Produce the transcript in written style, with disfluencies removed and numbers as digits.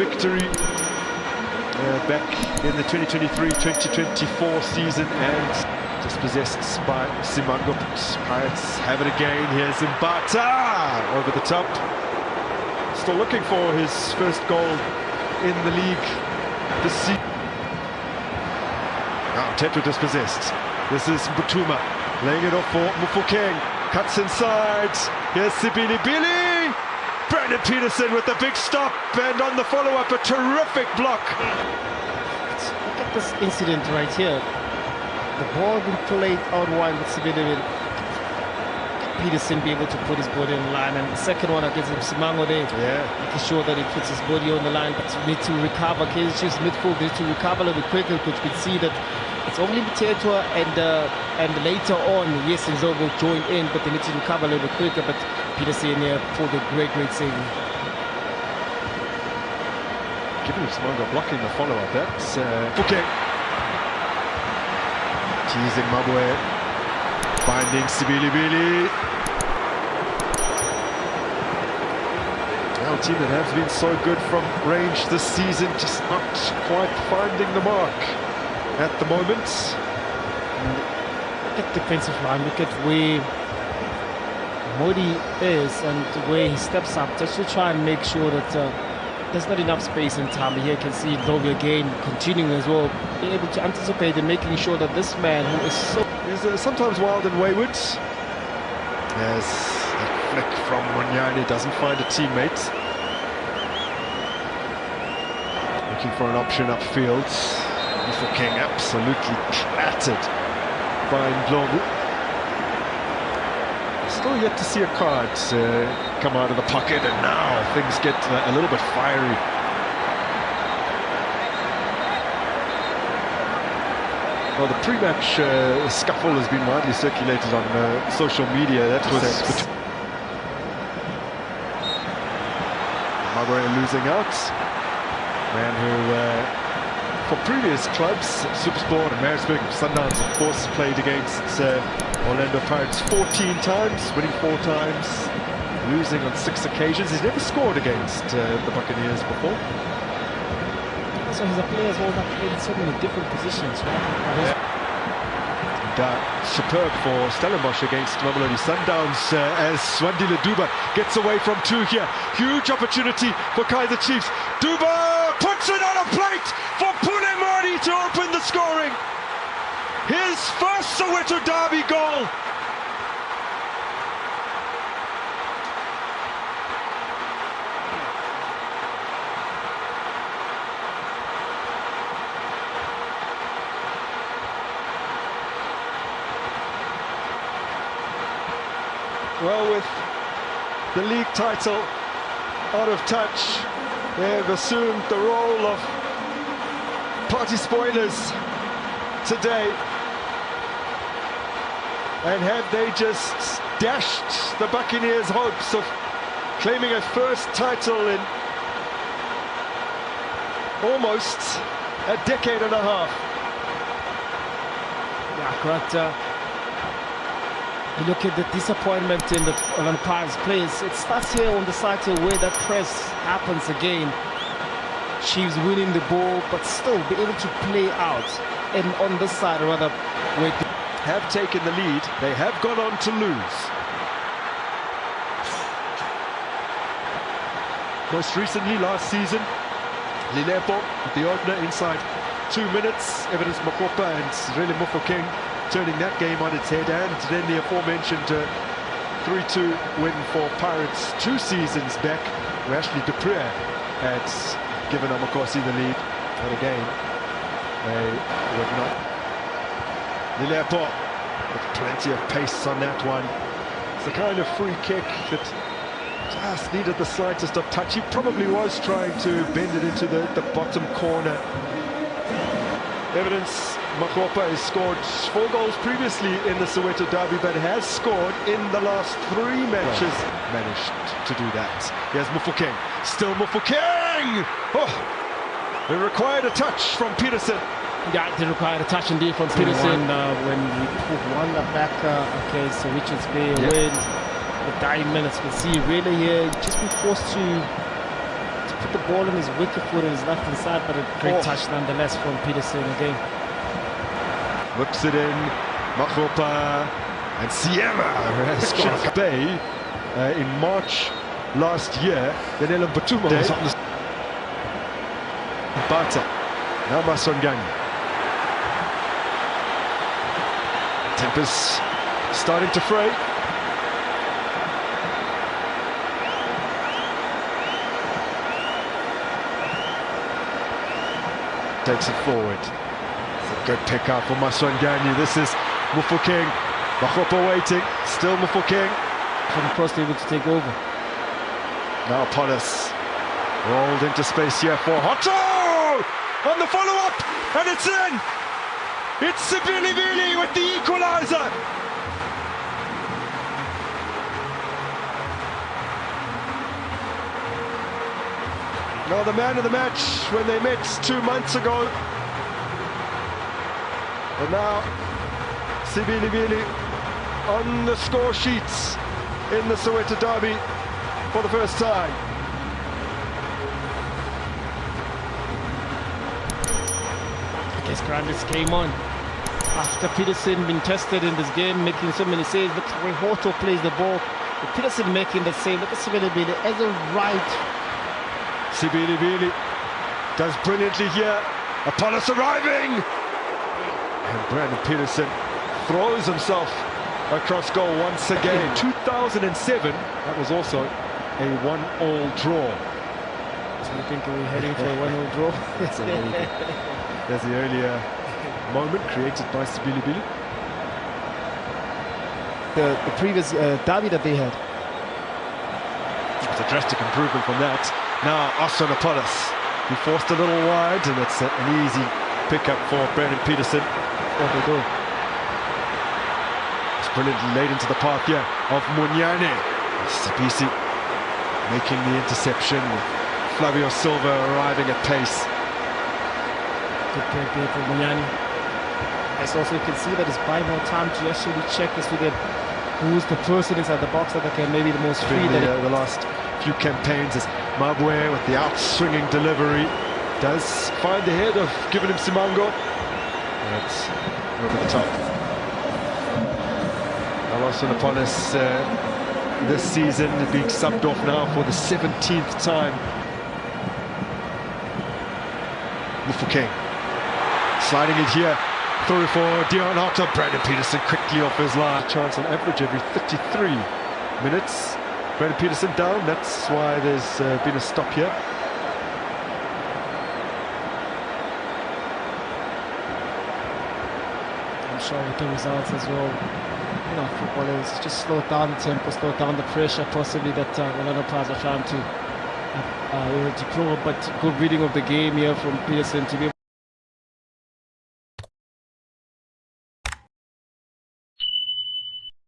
Victory back in the 2023-2024 season and dispossessed by Simango. Pirates have it again. Here's Mbata over the top. Still looking for his first goal in the league this season. Now Tetra dispossessed. This is Mbutuma laying it off for Mufokeng. Cuts inside. Here's Sibilibili. Brandon Peterson with the big stop, and on the follow-up, a terrific block. Look at this incident right here. The ball being played out wide with Sibilibili. Peterson be able to put his body on the line, and the second one against Simango there, making sure that he puts his body on the line, but you need to recover. Kaizer Chiefs midfield need to recover a little bit quicker, because you can see that it's only Mtetua and later on, yes, Nzo will join in, but they need to recover a little bit quicker. But Peterson here for the great save. Given Simango blocking the follow-up, that's okay. Teasing Mabwe, finding Sibilibili. Now a team that has been so good from range this season, just not quite finding the mark at the moment. Look at the defensive line, look at where Modi is and where he steps up, just to try and make sure that there's not enough space and time. Here you can see Lovi again continuing as well, being able to anticipate and making sure that this man who is so... He's sometimes wild and wayward. As a flick from Munyani doesn't find a teammate. Looking for an option upfield. King absolutely clattered by Ndlovu. Still yet to see a card come out of the pocket, and now things get a little bit fiery. Well, the pre-match scuffle has been widely circulated on social media. That was Mabwe losing out. Man who for previous clubs, Supersport and Maritzburg, Sundowns, of course, played against Orlando Pirates 14 times, winning 4 times, losing on 6 occasions. He's never scored against the Buccaneers before. So he's a player as well that played in so many different positions, right? Superb for Stellenbosch against Mamelodi Sundowns as Swandile Duba gets away from 2 here. Huge opportunity for Kaizer Chiefs. Duba puts it on a plate for Pule Mardi to open the scoring. His first Soweto derby goal. Well, with the league title out of touch, they've assumed the role of party spoilers today. And had they just dashed the Buccaneers' hopes of claiming a first title in almost a decade and a half. Yeah, correct. You look at the disappointment in the Pirates players. It starts here on the side here where that press happens again. Chiefs winning the ball, but still be able to play out. And on this side, rather, where they have taken the lead, they have gone on to lose. Most recently, last season, Lilepo, the opener, inside 2 minutes. Evidence Makopa and really Mufokeng turning that game on its head, and then the aforementioned 3-2 win for Pirates 2 seasons back, where Ashley Dupree had given Amakosi the lead. But again, they would not. Lilepo with plenty of pace on that one. It's the kind of free kick that just needed the slightest of touch. He probably was trying to bend it into the bottom corner. Evidence Makropa has scored 4 goals previously in the Soweto derby, but has scored in the last 3 matches. Managed to do that. Here's Mufokeng. Still Mufokeng! Oh, it required a touch from Peterson. Yeah, it required a touch indeed from Peterson when we put one back against Richards Bay when the dying minutes. You can see really here just been forced to put the ball in his wicket foot on his left hand side, but a great touch nonetheless from Peterson again. Whips it in, Makgopa and Sierra struck Bay in March last year. Then Ellen Batuma was on the Bata. Now Masongani. Tempers starting to fray. Takes it forward. It's a good pick up for Masongani. This is Mufokeng. Makgopa waiting. Still Mufokeng. From across able to take over. Now Polis rolled into space here for Hotto! On the follow-up, and it's in! It's Sibilivili with the equaliser! Now the man of the match when they met 2 months ago. And now Sibilivili on the score sheets in the Soweto derby for the first time. I guess Grandis came on after Peterson been tested in this game, making so many saves. Look at the way Hotto plays the ball. With Peterson making the save. Look at Sibilivili as a right. Sibilivili does brilliantly here. Apollos arriving! And Brandon Peterson throws himself across goal once again. In 2007, that was also a 1-1 draw. So you think we're heading for a 1-1 draw? There's the earlier moment created by Sibilivili. The previous derby that they had. It's a drastic improvement from that. Now Osson Apollos, he forced a little wide, and it's an easy pickup for Brandon Peterson. What they do? It's brilliantly laid into the path here of Munyane. Sibisi making the interception. Flavio Silva arriving at pace. Good play there for Munyane. As also you can see that it's buying more time to actually check this with it. Who's the person inside the box that can maybe the most free. The last few campaigns as Mabwe with the out-swinging delivery does find the head of giving him Simango. That's over the top. Alonso Apollos this season being subbed off now for the 17th time. Mufokeng sliding it here through for Dion Hotto. Brandon Peterson quickly off his line. Chance on average every 33 minutes. Brandon Peterson down, that's why there's been a stop here. I'm sure with the results as well, you know, footballers just slow down the tempo, slow down the pressure possibly that Orlando Pirates are trying to deploy, but good reading of the game here from Peterson to be